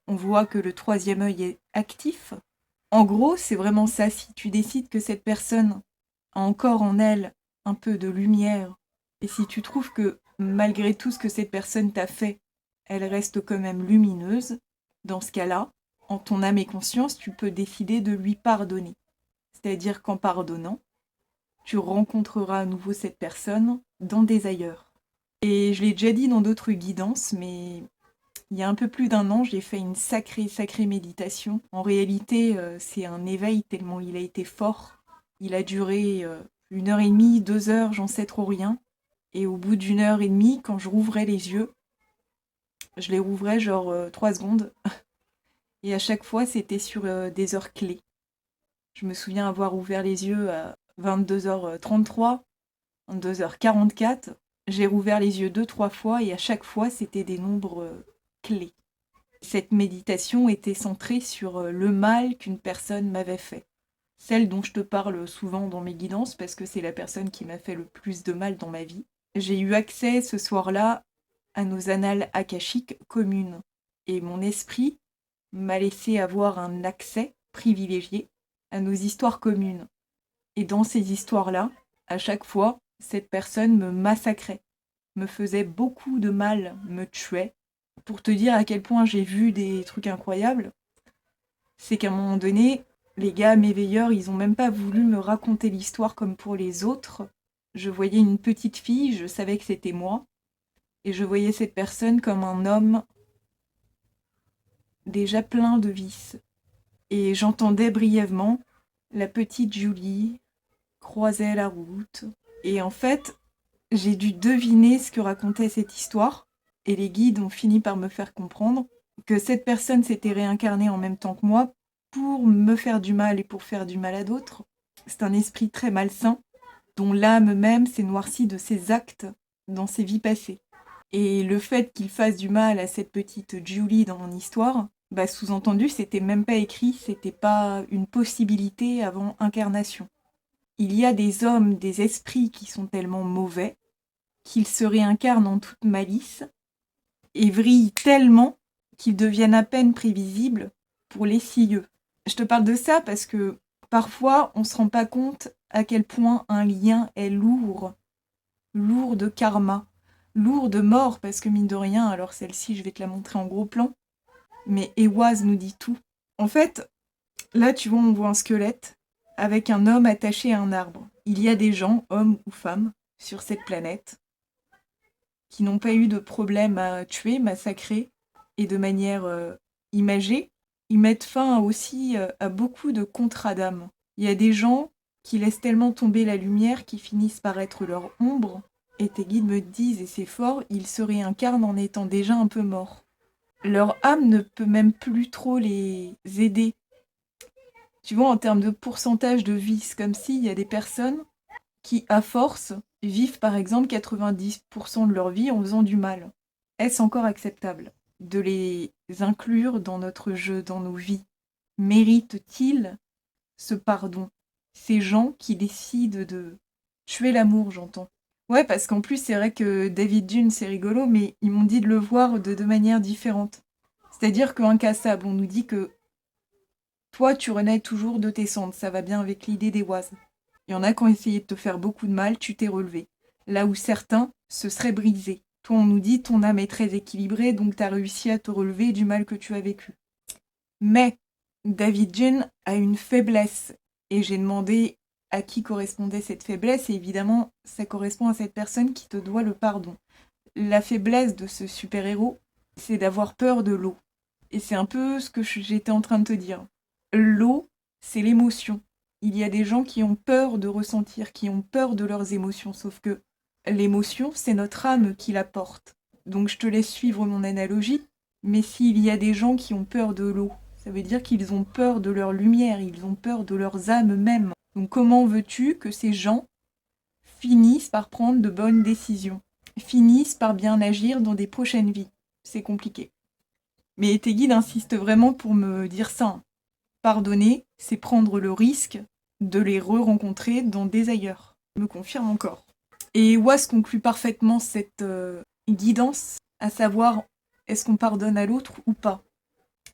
On voit que le troisième œil est actif. En gros, c'est vraiment ça. Si tu décides que cette personne a encore en elle un peu de lumière, et si tu trouves que malgré tout ce que cette personne t'a fait, elle reste quand même lumineuse, dans ce cas-là, en ton âme et conscience, tu peux décider de lui pardonner. C'est-à-dire qu'en pardonnant, tu rencontreras à nouveau cette personne dans des ailleurs. Et je l'ai déjà dit dans d'autres guidances, mais il y a un peu plus d'1 an, j'ai fait une sacrée méditation. En réalité, c'est un éveil tellement il a été fort. Il a duré 1h30, 2 heures, j'en sais trop rien. Et au bout d'1h30, quand je rouvrais les yeux, je les rouvrais genre 3 secondes. Et à chaque fois, c'était sur des heures clés. Je me souviens avoir ouvert les yeux à 22h33, 22h44. J'ai rouvert les yeux 2-3 fois et à chaque fois, c'était des nombres clés. Cette méditation était centrée sur le mal qu'une personne m'avait fait. Celle dont je te parle souvent dans mes guidances parce que c'est la personne qui m'a fait le plus de mal dans ma vie. J'ai eu accès ce soir-là à nos annales akashiques communes. Et mon esprit m'a laissé avoir un accès privilégié à nos histoires communes. Et dans ces histoires-là, à chaque fois, cette personne me massacrait, me faisait beaucoup de mal, me tuait. Pour te dire à quel point j'ai vu des trucs incroyables, c'est qu'à un moment donné, les gars, mes veilleurs, ils ont même pas voulu me raconter l'histoire comme pour les autres. Je voyais une petite fille, je savais que c'était moi, et je voyais cette personne comme un homme déjà plein de vices. Et j'entendais brièvement la petite Julie croisait la route. Et en fait, j'ai dû deviner ce que racontait cette histoire, et les guides ont fini par me faire comprendre que cette personne s'était réincarnée en même temps que moi pour me faire du mal et pour faire du mal à d'autres. C'est un esprit très malsain, dont l'âme même s'est noircie de ses actes dans ses vies passées. Et le fait qu'il fasse du mal à cette petite Julie dans mon histoire, bah sous-entendu, c'était même pas écrit, c'était pas une possibilité avant incarnation. Il y a des hommes, des esprits qui sont tellement mauvais qu'ils se réincarnent en toute malice et vrillent tellement qu'ils deviennent à peine prévisibles pour les scieux. Je te parle de ça parce que parfois on se rend pas compte à quel point un lien est lourd de karma, lourd de mort, parce que mine de rien, alors celle-ci je vais te la montrer en gros plan, mais Ewaz nous dit tout. En fait, Là, tu vois, on voit un squelette avec un homme attaché à un arbre. Il y a des gens, hommes ou femmes, sur cette planète qui n'ont pas eu de problème à tuer, massacrer et de manière imagée. Ils mettent fin aussi à beaucoup de contrats d'âme. Il y a des gens qui laissent tellement tomber la lumière qu'ils finissent par être leur ombre. Et tes guides me disent, et c'est fort, ils se réincarnent en étant déjà un peu morts. Leur âme ne peut même plus trop les aider. Tu vois, en termes de pourcentage de vie, c'est comme s'il y a des personnes qui, à force, vivent par exemple 90% de leur vie en faisant du mal. Est-ce encore acceptable de les inclure dans notre jeu, dans nos vies? Méritent-ils ce pardon? Ces gens qui décident de tuer l'amour, j'entends. Ouais, parce qu'en plus, c'est vrai que David Dune, c'est rigolo, mais ils m'ont dit de le voir de deux manières différentes. C'est-à-dire qu'incassable, on nous dit que toi, tu renais toujours de tes cendres, ça va bien avec l'idée des oises. Il y en a qui ont essayé de te faire beaucoup de mal, tu t'es relevé. Là où certains se seraient brisés. Toi, on nous dit ton âme est très équilibrée, donc tu as réussi à te relever du mal que tu as vécu. Mais David Jin a une faiblesse. Et j'ai demandé à qui correspondait cette faiblesse, et évidemment, ça correspond à cette personne qui te doit le pardon. La faiblesse de ce super-héros, c'est d'avoir peur de l'eau. Et c'est un peu ce que j'étais en train de te dire. L'eau, c'est l'émotion. Il y a des gens qui ont peur de ressentir, qui ont peur de leurs émotions, sauf que l'émotion, c'est notre âme qui la porte. Donc je te laisse suivre mon analogie, mais s'il y a des gens qui ont peur de l'eau, ça veut dire qu'ils ont peur de leur lumière, ils ont peur de leurs âmes mêmes. Donc comment veux-tu que ces gens finissent par prendre de bonnes décisions, finissent par bien agir dans des prochaines vies? C'est compliqué. Mais tes guides insistent vraiment pour me dire ça, hein. Pardonner, c'est prendre le risque de les re-rencontrer dans des ailleurs. Me confirme encore. Et Was conclut parfaitement cette guidance, à savoir est-ce qu'on pardonne à l'autre ou pas.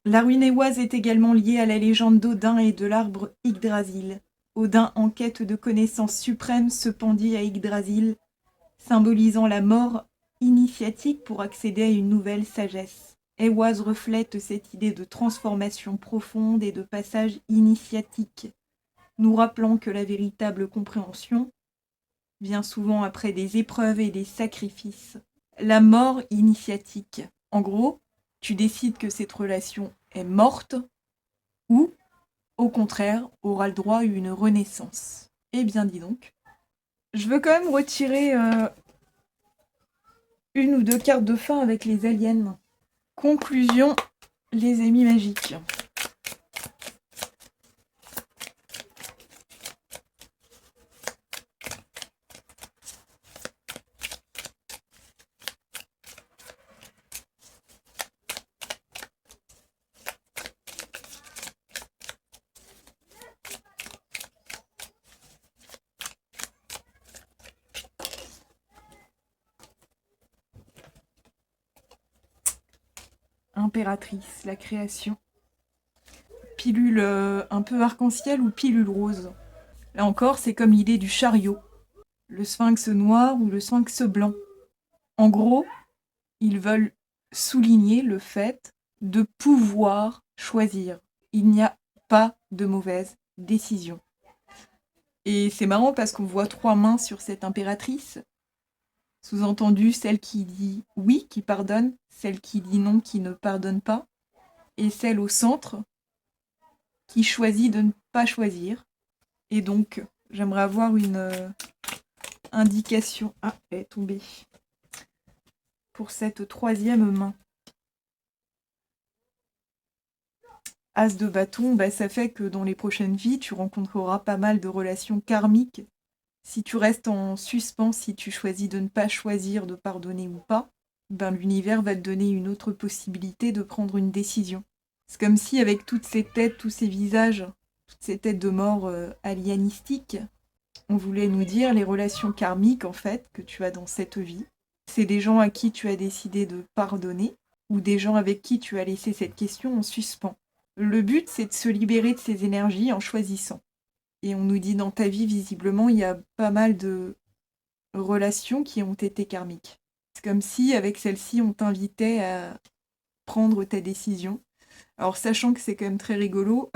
La ruine éoise est également liée à la légende d'Odin et de l'arbre Yggdrasil. Odin, en quête de connaissances suprêmes, se pendit à Yggdrasil, symbolisant la mort initiatique pour accéder à une nouvelle sagesse. Ehwaz reflète cette idée de transformation profonde et de passage initiatique, nous rappelant que la véritable compréhension vient souvent après des épreuves et des sacrifices. La mort initiatique. En gros, tu décides que cette relation est morte ou, au contraire, aura le droit à une renaissance. Eh bien, dis donc. Je veux quand même retirer une ou deux cartes de fin avec les aliens. Conclusion, les amis magiques. Impératrice, la création. Pilule un peu arc-en-ciel ou pilule rose. Là encore, c'est comme l'idée du chariot. Le sphinx noir ou le sphinx blanc. En gros, ils veulent souligner le fait de pouvoir choisir. Il n'y a pas de mauvaise décision. Et c'est marrant parce qu'on voit 3 mains sur cette impératrice. Sous-entendu, celle qui dit oui, qui pardonne, celle qui dit non, qui ne pardonne pas, et celle au centre, qui choisit de ne pas choisir. Et donc, j'aimerais avoir une indication. Ah, elle est tombée. Pour cette 3e main. As de bâton, bah, ça fait que dans les prochaines vies, tu rencontreras pas mal de relations karmiques. Si tu restes en suspens, si tu choisis de ne pas choisir de pardonner ou pas, ben l'univers va te donner une autre possibilité de prendre une décision. C'est comme si avec toutes ces têtes, tous ces visages, toutes ces têtes de mort alienistiques, on voulait nous dire les relations karmiques en fait que tu as dans cette vie. C'est des gens à qui tu as décidé de pardonner ou des gens avec qui tu as laissé cette question en suspens. Le but, c'est de se libérer de ces énergies en choisissant. Et on nous dit dans ta vie, visiblement, il y a pas mal de relations qui ont été karmiques. C'est comme si, avec celle-ci, on t'invitait à prendre ta décision. Alors, sachant que c'est quand même très rigolo,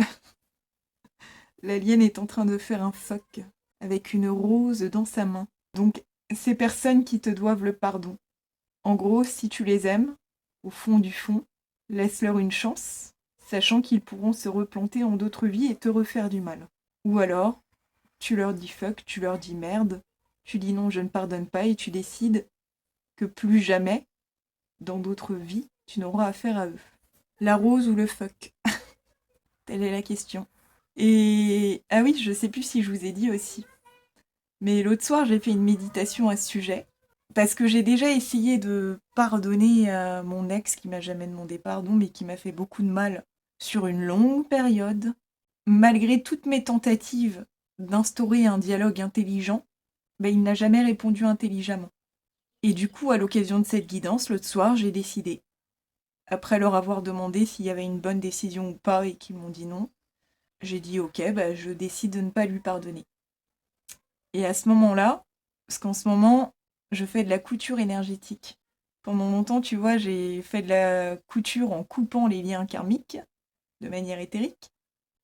L'alien est en train de faire un fuck avec une rose dans sa main. Donc, ces personnes qui te doivent le pardon. En gros, si tu les aimes, au fond du fond, laisse-leur une chance, sachant qu'ils pourront se replanter en d'autres vies et te refaire du mal. Ou alors, tu leur dis fuck, tu leur dis merde, tu dis non, je ne pardonne pas, et tu décides que plus jamais, dans d'autres vies, tu n'auras affaire à eux. La rose ou le fuck? Telle est la question. Et ah oui, je sais plus si je vous ai dit aussi. Mais l'autre soir, j'ai fait une méditation à ce sujet. Parce que j'ai déjà essayé de pardonner à mon ex qui m'a jamais demandé pardon, mais qui m'a fait beaucoup de mal sur une longue période. Malgré toutes mes tentatives d'instaurer un dialogue intelligent, il n'a jamais répondu intelligemment. Et du coup, à l'occasion de cette guidance, l'autre soir, j'ai décidé. Après leur avoir demandé s'il y avait une bonne décision ou pas et qu'ils m'ont dit non, j'ai dit ok, je décide de ne pas lui pardonner. Et à ce moment-là, parce qu'en ce moment, je fais de la couture énergétique. Pendant longtemps, tu vois, j'ai fait de la couture en coupant les liens karmiques, de manière éthérique.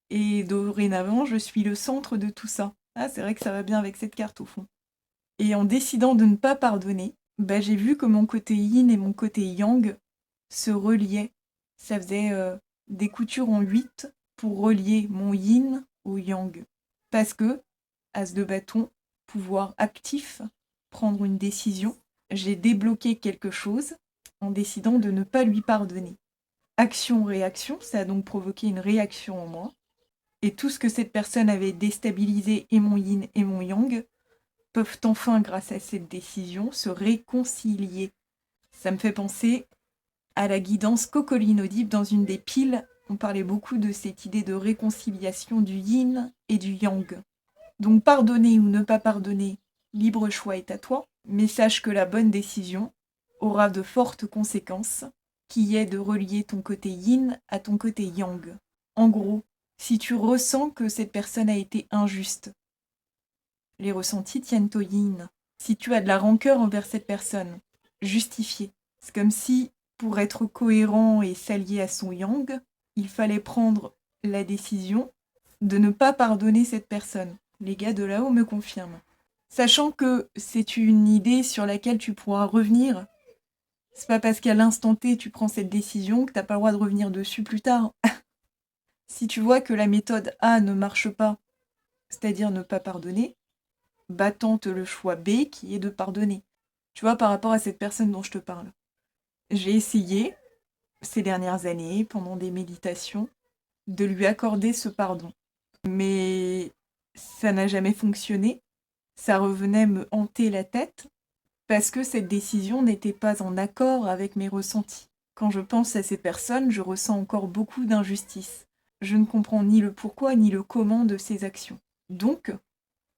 Et dorénavant, je suis le centre de tout ça. Ah, c'est vrai que ça va bien avec cette carte, au fond. Et en décidant de ne pas pardonner, j'ai vu que mon côté yin et mon côté yang se reliaient. Ça faisait des coutures en 8 pour relier mon yin au yang. Parce que, as de bâton, pouvoir actif, prendre une décision, j'ai débloqué quelque chose en décidant de ne pas lui pardonner. Action-réaction, ça a donc provoqué une réaction en moi. Et tout ce que cette personne avait déstabilisé, et mon yin et mon yang, peuvent enfin, grâce à cette décision, se réconcilier. Ça me fait penser à la guidance Cocoline Audible dans une des piles. On parlait beaucoup de cette idée de réconciliation du yin et du yang. Donc pardonner ou ne pas pardonner, libre choix est à toi, mais sache que la bonne décision aura de fortes conséquences, qui est de relier ton côté yin à ton côté yang. En gros, si tu ressens que cette personne a été injuste, les ressentis tiennent au yin. Si tu as de la rancœur envers cette personne, justifiée. C'est comme si, pour être cohérent et s'allier à son yang, il fallait prendre la décision de ne pas pardonner cette personne. Les gars de là-haut me confirment. Sachant que c'est une idée sur laquelle tu pourras revenir. C'est pas parce qu'à l'instant T tu prends cette décision que t'as pas le droit de revenir dessus plus tard. Si tu vois que la méthode A ne marche pas, c'est-à-dire ne pas pardonner, tente le choix B qui est de pardonner. Tu vois, par rapport à cette personne dont je te parle. J'ai essayé, ces dernières années, pendant des méditations, de lui accorder ce pardon. Mais ça n'a jamais fonctionné. Ça revenait me hanter la tête parce que cette décision n'était pas en accord avec mes ressentis. Quand je pense à ces personnes, je ressens encore beaucoup d'injustice. Je ne comprends ni le pourquoi ni le comment de ces actions. Donc,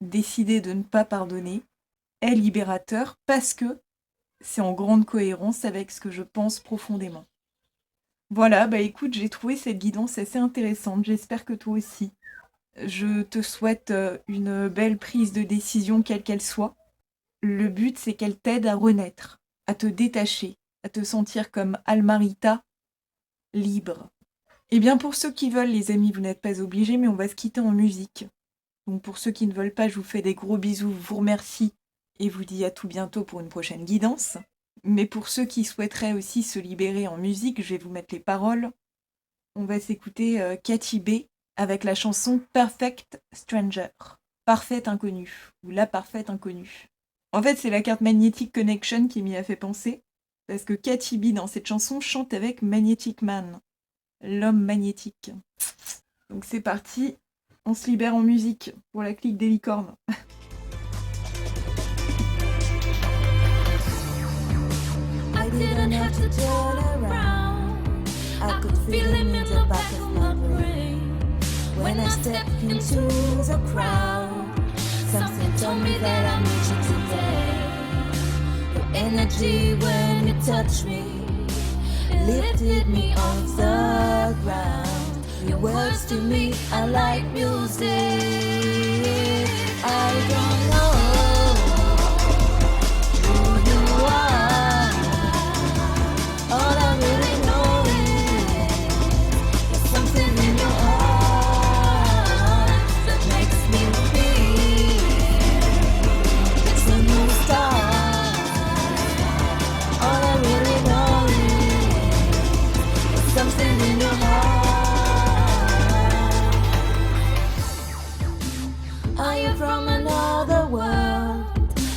décider de ne pas pardonner est libérateur parce que c'est en grande cohérence avec ce que je pense profondément. Voilà, écoute, j'ai trouvé cette guidance assez intéressante, j'espère que toi aussi. Je te souhaite une belle prise de décision quelle qu'elle soit. Le but, c'est qu'elle t'aide à renaître, à te détacher, à te sentir comme Almarita, libre. Eh bien, pour ceux qui veulent, les amis, vous n'êtes pas obligés, mais on va se quitter en musique. Donc pour ceux qui ne veulent pas, je vous fais des gros bisous, vous remercie et vous dis à tout bientôt pour une prochaine guidance. Mais pour ceux qui souhaiteraient aussi se libérer en musique, je vais vous mettre les paroles. On va s'écouter Katy B avec la chanson Perfect Stranger. Parfait inconnu, ou la parfaite inconnue. En fait, c'est la carte Magnetic Connection qui m'y a fait penser, parce que Katy B dans cette chanson chante avec Magnetic Man, l'homme magnétique. Donc c'est parti, on se libère en musique pour la clique des licornes. I didn't have to turn around. I could feel him in the back of my brain. When I stepped into the crowd, something told me that I need you today. Your energy when you touched me lifted me off the ground. Your words to me are like music. I don't know who you are. All I really know is there's something in your heart that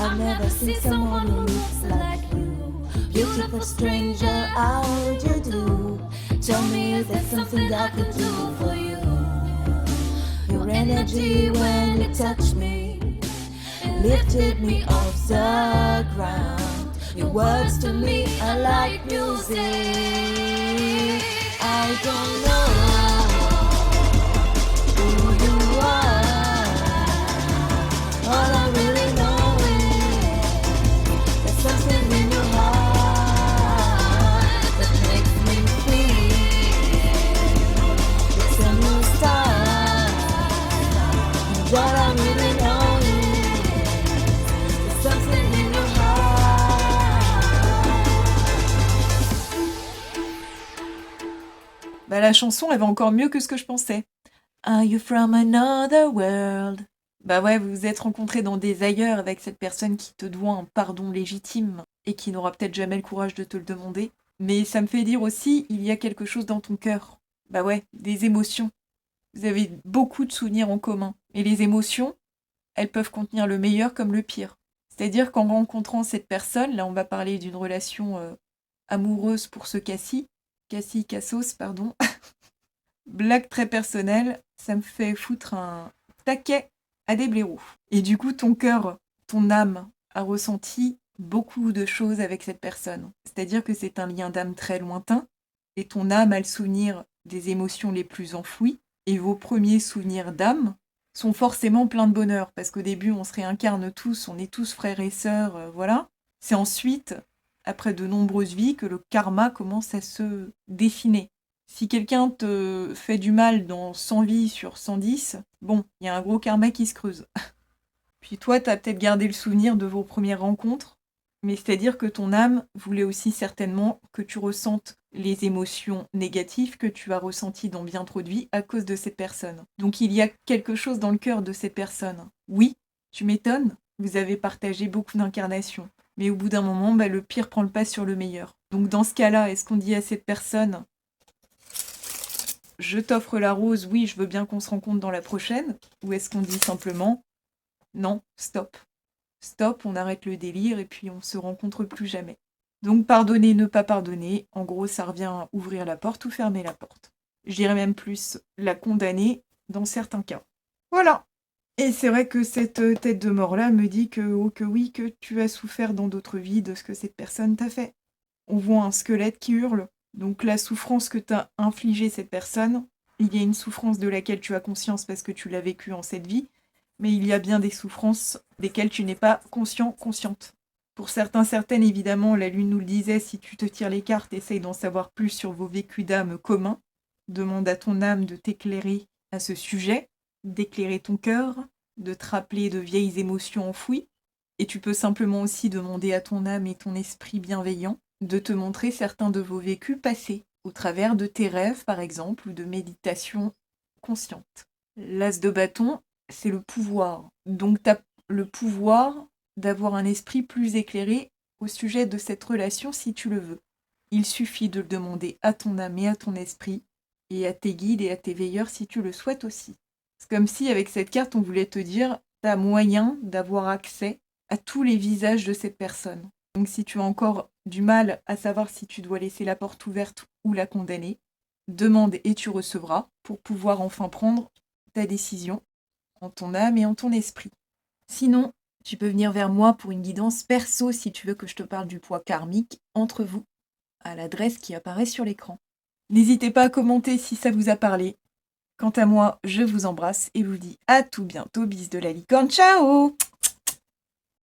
I've never seen someone who looks like you. Beautiful stranger, how would you do? Tell me, is there something I could do for you? Your energy when you touch me lifted me off the ground. Your words to me are like music. I don't know who you are. All I really know is there's something in your heart that makes me feel it's a new start. And all I really know is there's something in your heart. Bah, la chanson, elle va encore mieux que ce que je pensais. Are you from another world? Bah ouais, vous vous êtes rencontrés dans des ailleurs avec cette personne qui te doit un pardon légitime et qui n'aura peut-être jamais le courage de te le demander. Mais ça me fait dire aussi, il y a quelque chose dans ton cœur. Bah ouais, des émotions. Vous avez beaucoup de souvenirs en commun. Et les émotions, elles peuvent contenir le meilleur comme le pire. C'est-à-dire qu'en rencontrant cette personne, là on va parler d'une relation amoureuse pour ce Cassis, Cassos, pardon. Blague très personnelle, ça me fait foutre un taquet à des blaireaux. Et du coup, ton cœur, ton âme a ressenti beaucoup de choses avec cette personne. C'est-à-dire que c'est un lien d'âme très lointain, et ton âme a le souvenir des émotions les plus enfouies, et vos premiers souvenirs d'âme sont forcément pleins de bonheur, parce qu'au début, on se réincarne tous, on est tous frères et sœurs, voilà. C'est ensuite, après de nombreuses vies, que le karma commence à se dessiner. Si quelqu'un te fait du mal dans 100 vies sur 110, bon, il y a un gros karma qui se creuse. Puis toi, t'as peut-être gardé le souvenir de vos premières rencontres, mais c'est-à-dire que ton âme voulait aussi certainement que tu ressentes les émotions négatives que tu as ressenties dans bien trop de vies à cause de cette personne. Donc il y a quelque chose dans le cœur de cette personne. Oui, tu m'étonnes, vous avez partagé beaucoup d'incarnations, mais au bout d'un moment, le pire prend le pas sur le meilleur. Donc dans ce cas-là, est-ce qu'on dit à cette personne: je t'offre la rose, oui, je veux bien qu'on se rencontre dans la prochaine? Ou est-ce qu'on dit simplement: non, stop. Stop, on arrête le délire et puis on se rencontre plus jamais. Donc pardonner, ne pas pardonner, en gros ça revient à ouvrir la porte ou fermer la porte. Je dirais même plus la condamner dans certains cas. Voilà. Et c'est vrai que cette tête de mort-là me dit que, oh que oui, que tu as souffert dans d'autres vies de ce que cette personne t'a fait. On voit un squelette qui hurle. Donc la souffrance que t'as infligée cette personne, il y a une souffrance de laquelle tu as conscience parce que tu l'as vécue en cette vie, mais il y a bien des souffrances desquelles tu n'es pas conscient, consciente. Pour certains, certaines, évidemment, la lune nous le disait, si tu te tires les cartes, essaye d'en savoir plus sur vos vécus d'âme communs. Demande à ton âme de t'éclairer à ce sujet, d'éclairer ton cœur, de te rappeler de vieilles émotions enfouies. Et tu peux simplement aussi demander à ton âme et ton esprit bienveillant de te montrer certains de vos vécus passés, au travers de tes rêves, par exemple, ou de méditation consciente. L'as de bâton, c'est le pouvoir. Donc tu as le pouvoir d'avoir un esprit plus éclairé au sujet de cette relation si tu le veux. Il suffit de le demander à ton âme et à ton esprit, et à tes guides et à tes veilleurs si tu le souhaites aussi. C'est comme si avec cette carte on voulait te dire, tu as moyen d'avoir accès à tous les visages de cette personne. Donc si tu as encore du mal à savoir si tu dois laisser la porte ouverte ou la condamner, demande et tu recevras pour pouvoir enfin prendre ta décision en ton âme et en ton esprit. Sinon, tu peux venir vers moi pour une guidance perso si tu veux que je te parle du poids karmique entre vous, à l'adresse qui apparaît sur l'écran. N'hésitez pas à commenter si ça vous a parlé. Quant à moi, je vous embrasse et vous dis à tout bientôt. Bis de la licorne, ciao!